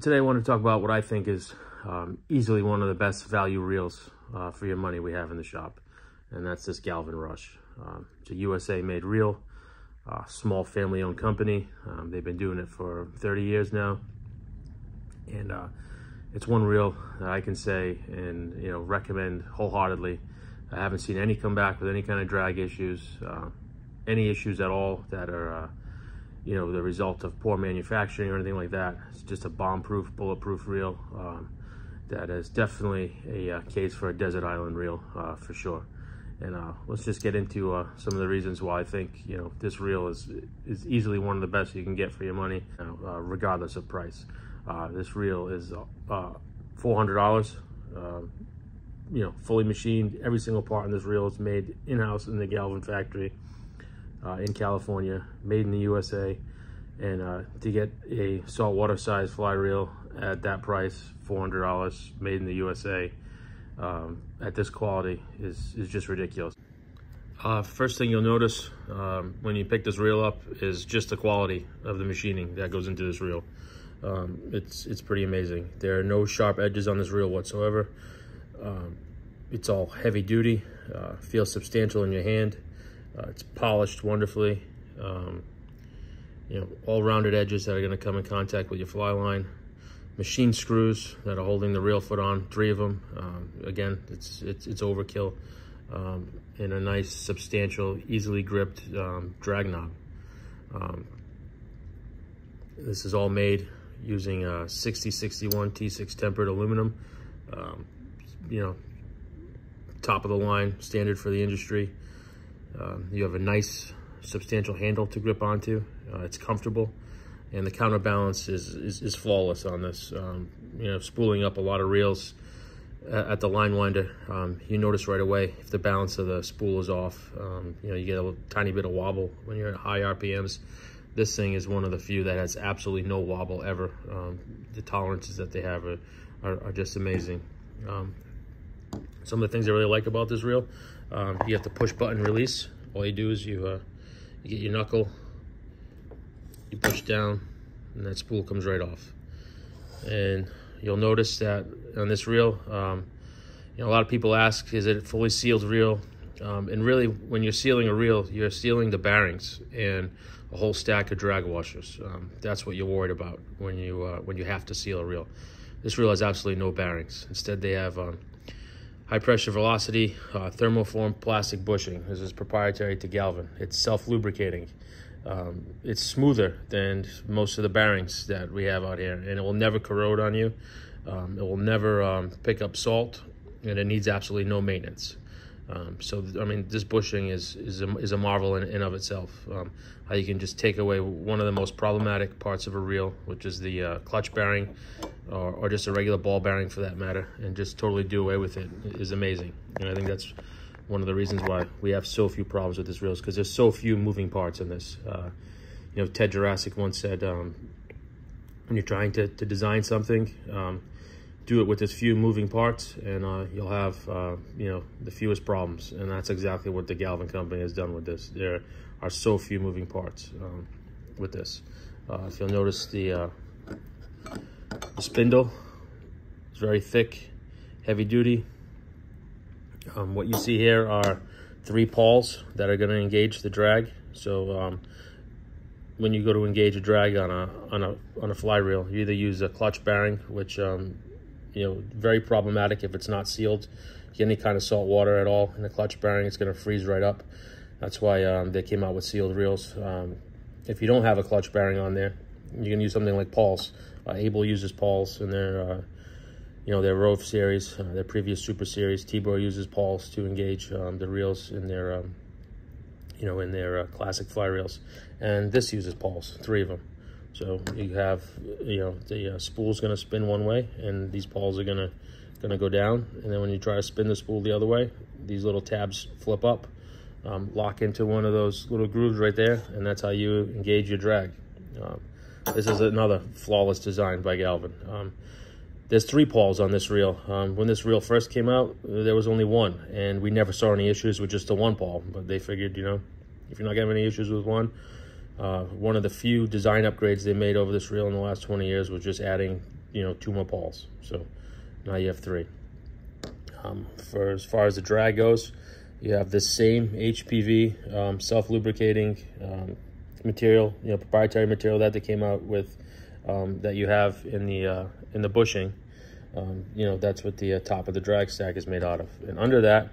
today I want to talk about what I think is easily one of the best value reels for your money we have in the shop. And that's this Galvin Rush. It's a USA-made reel, small family-owned company. They've been doing it for 30 years now. And it's one reel that I can say and recommend wholeheartedly. I haven't seen any come back with any kind of drag issues, any issues at all that are the result of poor manufacturing or anything like that. It's just a bomb-proof, bulletproof reel that is definitely a case for a desert island reel for sure. And let's just get into some of the reasons why I think this reel is easily one of the best you can get for your money, regardless of price. This reel is $400. Fully machined. Every single part in this reel is made in-house in the Galvin factory in California, made in the USA. And to get a saltwater size fly reel at that price, $400, made in the USA, at this quality is just ridiculous. First thing you'll notice when you pick this reel up is just the quality of the machining that goes into this reel. It's pretty amazing. There are no sharp edges on this reel whatsoever. It's all heavy duty, feels substantial in your hand. It's polished wonderfully. All rounded edges that are going to come in contact with your fly line. Machine screws that are holding the reel foot on, 3 of them. Again, it's overkill. And a nice, substantial, easily gripped drag knob. This is all made using 6061 T6 tempered aluminum. Top of the line, standard for the industry. You have a nice, substantial handle to grip onto. It's comfortable, and the counterbalance is flawless on this. Spooling up a lot of reels at the line winder, you notice right away if the balance of the spool is off. You get a tiny bit of wobble when you're at high RPMs. This thing is one of the few that has absolutely no wobble ever. The tolerances that they have are just amazing. Some of the things I really like about this reel, you have the push button release. All you do is you get your knuckle, you push down, and that spool comes right off. And you'll notice that on this reel, a lot of people ask, is it a fully sealed reel? And really, when you're sealing a reel, you're sealing the bearings and a whole stack of drag washers. That's what you're worried about when you have to seal a reel. This reel has absolutely no bearings. Instead, they have high pressure velocity, thermoform plastic bushing. This is proprietary to Galvin. It's self-lubricating. It's smoother than most of the bearings that we have out here, and it will never corrode on you. It will never pick up salt, and it needs absolutely no maintenance. This bushing is a marvel in and of itself. How you can just take away one of the most problematic parts of a reel, which is the clutch bearing, or just a regular ball bearing for that matter, and just totally do away with it is amazing. And I think that's one of the reasons why we have so few problems with this reel, is because there's so few moving parts in this. Ted Jurassic once said, when you're trying to design something, do it with as few moving parts, and you'll have the fewest problems. And that's exactly what the Galvin company has done with this. There are so few moving parts with this. If you'll notice, the spindle is very thick, heavy duty. What you see here are 3 pawls that are going to engage the drag. So when you go to engage a drag on a fly reel, you either use a clutch bearing, which very problematic if it's not sealed. Get any kind of salt water at all in the clutch bearing, it's going to freeze right up. That's why they came out with sealed reels. If you don't have a clutch bearing on there, you can use something like pawls. Able uses pawls in their their Rove series, their previous Super Series. Tibor uses pawls to engage the reels in their classic fly reels, and this uses pawls, 3 of them. So you have, the spool's going to spin one way, and these pawls are going to go down. And then when you try to spin the spool the other way, these little tabs flip up, lock into one of those little grooves right there, and that's how you engage your drag. This is another flawless design by Galvin. There's 3 pawls on this reel. When this reel first came out, there was only 1, and we never saw any issues with just the 1 pawl. But they figured, if you're not having any issues with one of the few design upgrades they made over this reel in the last 20 years was just adding 2 more pawls. So now you have 3. For as far as the drag goes, you have this same HPV self-lubricating material, proprietary material that they came out with, that you have in the bushing. That's what the top of the drag stack is made out of. And under that,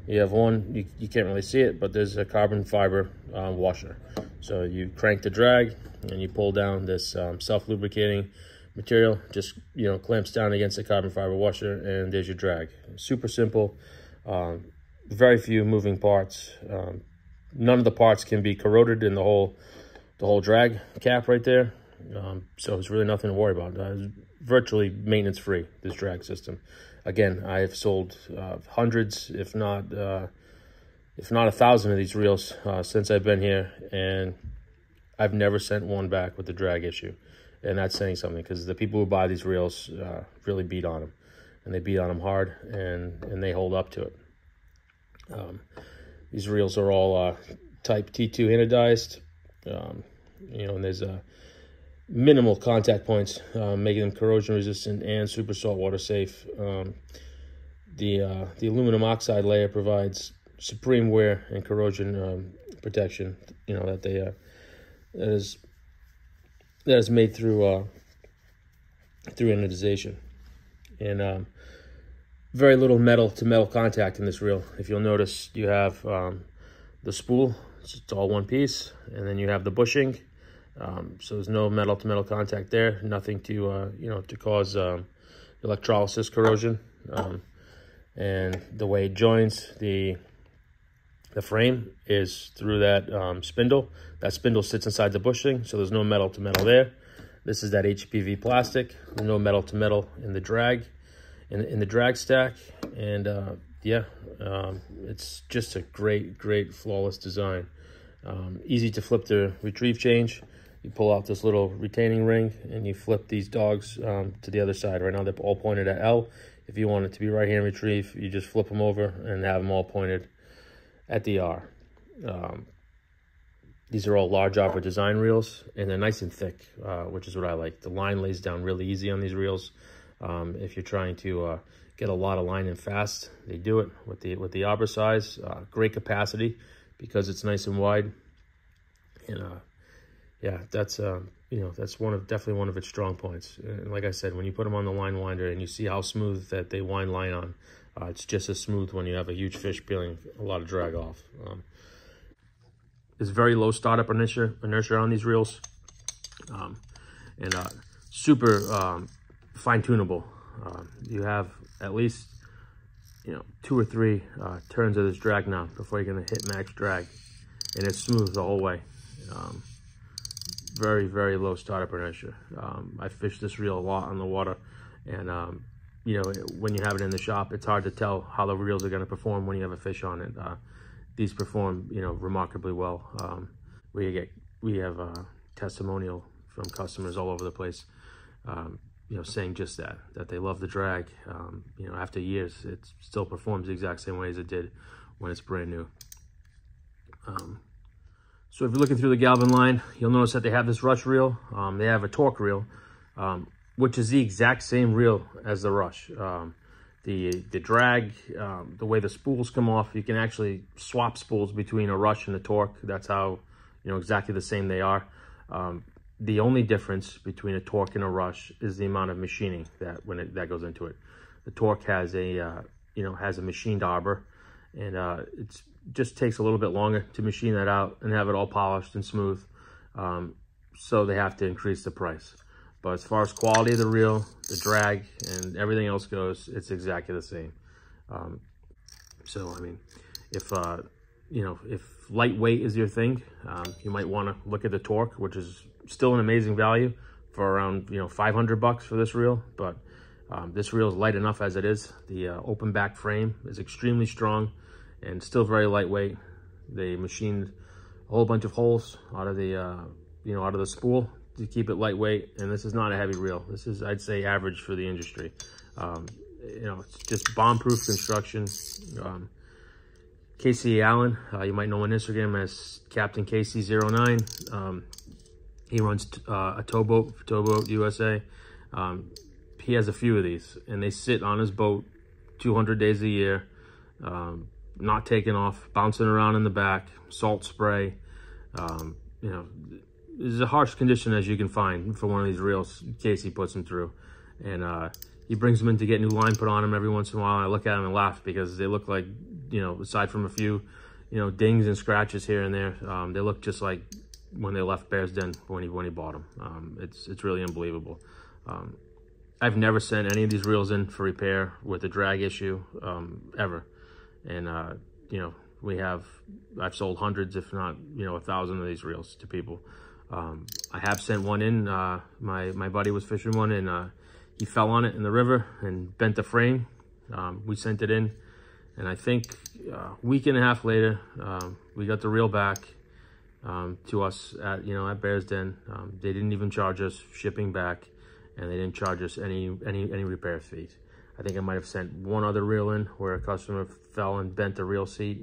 you have one, you can't really see it, but there's a carbon fiber washer. So you crank the drag and you pull down this self-lubricating material, just clamps down against the carbon fiber washer, and there's your drag. Super simple, very few moving parts. None of the parts can be corroded in the whole drag cap right there. So it's really nothing to worry about. It's virtually maintenance free, this drag system. Again, I've sold hundreds, if not 1,000 of these reels since I've been here, and I've never sent one back with the drag issue. And that's saying something, because the people who buy these reels really beat on them, and they beat on them hard, and they hold up to it. These reels are all type T2 anodized, and there's minimal contact points, making them corrosion resistant and super saltwater safe. The aluminum oxide layer provides supreme wear and corrosion protection. That is made through anodization, and very little metal to metal contact in this reel. If you'll notice, you have the spool, it's all one piece, and then you have the bushing. So there's no metal to metal contact there, nothing to to cause electrolysis corrosion. And the way it joins the frame is through that spindle. That spindle sits inside the bushing, so there's no metal to metal there. This is that HPV plastic. There's no metal to metal in the drag, in the drag stack. And it's just a great flawless design. Easy to flip the retrieve change. You pull out this little retaining ring and you flip these dogs to the other side. Right now they're all pointed at L. If you want it to be right hand retrieve, you just flip them over and have them all pointed at the R. These are all large opera design reels, and they're nice and thick, which is what I like. The line lays down really easy on these reels. If you're trying to get a lot of line in fast, they do it with the Abra size. Great capacity because it's nice and wide. And yeah, that's definitely one of its strong points. And like I said, when you put them on the line winder and you see how smooth that they wind line on, it's just as smooth when you have a huge fish peeling a lot of drag off. There's very low startup inertia on these reels, and super fine-tunable. You have at least 2 or 3 turns of this drag knob before you're going to hit max drag, and it's smooth the whole way. Very low startup inertia. I fished this reel a lot on the water, and when you have it in the shop, it's hard to tell how the reels are going to perform when you have a fish on it. These perform remarkably well. We have testimonial from customers all over the place, saying just that they love the drag. After years, it still performs the exact same way as it did when it's brand new. So if you're looking through the Galvin line, you'll notice that they have this Rush reel. They have a Torque reel, which is the exact same reel as the Rush. The drag, the way the spools come off, you can actually swap spools between a Rush and a Torque. That's how, exactly the same they are. The only difference between a Torque and a Rush is the amount of machining that goes into it. The Torque has a machined arbor, and it just takes a little bit longer to machine that out and have it all polished and smooth. So they have to increase the price. But as far as quality of the reel, the drag, and everything else goes, it's exactly the same. So I mean, if lightweight is your thing, you might want to look at the Torque, which is still an amazing value for around $500 for this reel. But this reel is light enough as it is. The open back frame is extremely strong and still very lightweight. They machined a whole bunch of holes out of the out of the spool to keep it lightweight, and this is not a heavy reel. This is, I'd say, average for the industry. It's just bomb-proof construction. Casey Allen, you might know on Instagram as Captain Casey09. He runs a towboat for Towboat USA. he has a few of these, and they sit on his boat 200 days a year, not taking off, bouncing around in the back, salt spray. You know, this is a harsh condition as you can find for one of these reels. Casey puts them through, and he brings them in to get new line put on them every once in a while. And I look at them and laugh because they look like, you know, aside from a few, you know, dings and scratches here and there, they look just like when they left Bear's Den when he bought them. It's really unbelievable. I've never sent any of these reels in for repair with a drag issue ever, and you know, I've sold hundreds, if not, you know, 1,000 of these reels to people. I have sent one in. My buddy was fishing one, and he fell on it in the river and bent the frame. We sent it in, and I think a week and a half later, we got the reel back to us at Bear's Den. They didn't even charge us shipping back, and they didn't charge us any repair fees. I think I might have sent one other reel in where a customer fell and bent the reel seat,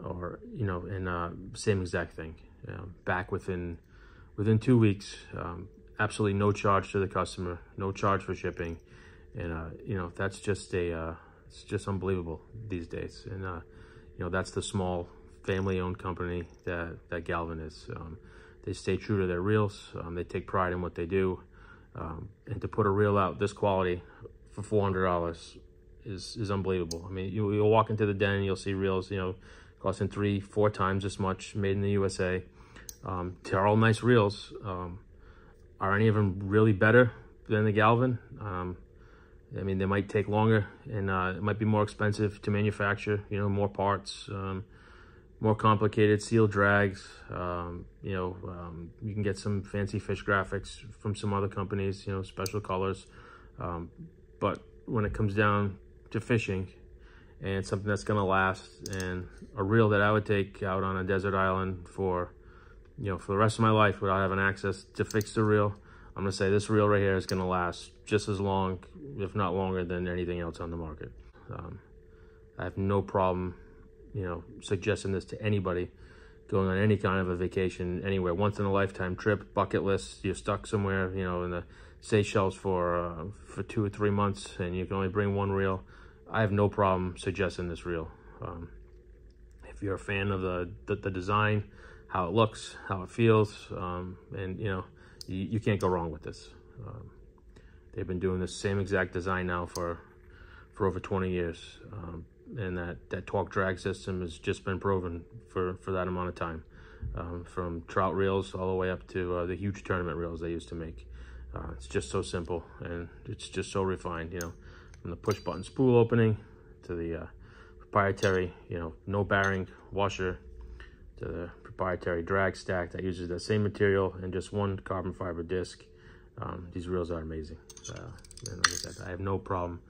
or, you know, and same exact thing. Back within 2 weeks, absolutely no charge to the customer, no charge for shipping, and you know, that's just it's just unbelievable these days. And you know, that's the small family-owned company that Galvin is. They stay true to their reels. They take pride in what they do, and to put a reel out this quality for $400 is unbelievable. I mean, you'll walk into the den and you'll see reels, you know, costing 3-4 times this much, made in the USA. They're all nice reels. Are any of them really better than the Galvin? I mean, they might take longer, and it might be more expensive to manufacture, you know, more parts, more complicated seal drags. You know, you can get some fancy fish graphics from some other companies, you know, special colors. But when it comes down to fishing and something that's gonna last, and a reel that I would take out on a desert island for, you know, for the rest of my life without having access to fix the reel, I'm gonna say this reel right here is gonna last just as long, if not longer, than anything else on the market. I have no problem, you know, suggesting this to anybody going on any kind of a vacation anywhere, once in a lifetime trip, bucket list. You're stuck somewhere, you know, in the Seychelles for 2 or 3 months, and you can only bring one reel. I have no problem suggesting this reel. If you're a fan of the design, how it looks, how it feels, and you know, you can't go wrong with this. They've been doing this same exact design now for over 20 years, and that torque drag system has just been proven for that amount of time, from trout reels all the way up to the huge tournament reels they used to make. It's just so simple, and it's just so refined, you know, from the push button spool opening to the proprietary, you know, no bearing washer, to the proprietary drag stack that uses the same material and just one carbon fiber disc. These reels are amazing. And like I said, I have no problem,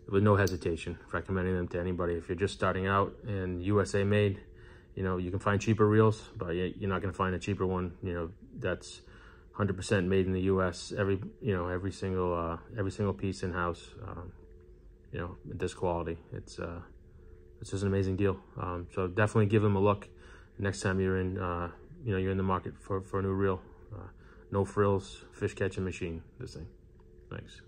with no hesitation, recommending them to anybody. If you're just starting out and USA made, you know, you can find cheaper reels, but you're not going to find a cheaper one, you know, that's 100% made in the US. Every single piece in house. You know, this quality, it's just an amazing deal. So definitely give them a look next time you're in, you know, you're in the market for a new reel. No frills, fish catching machine, this thing. Thanks.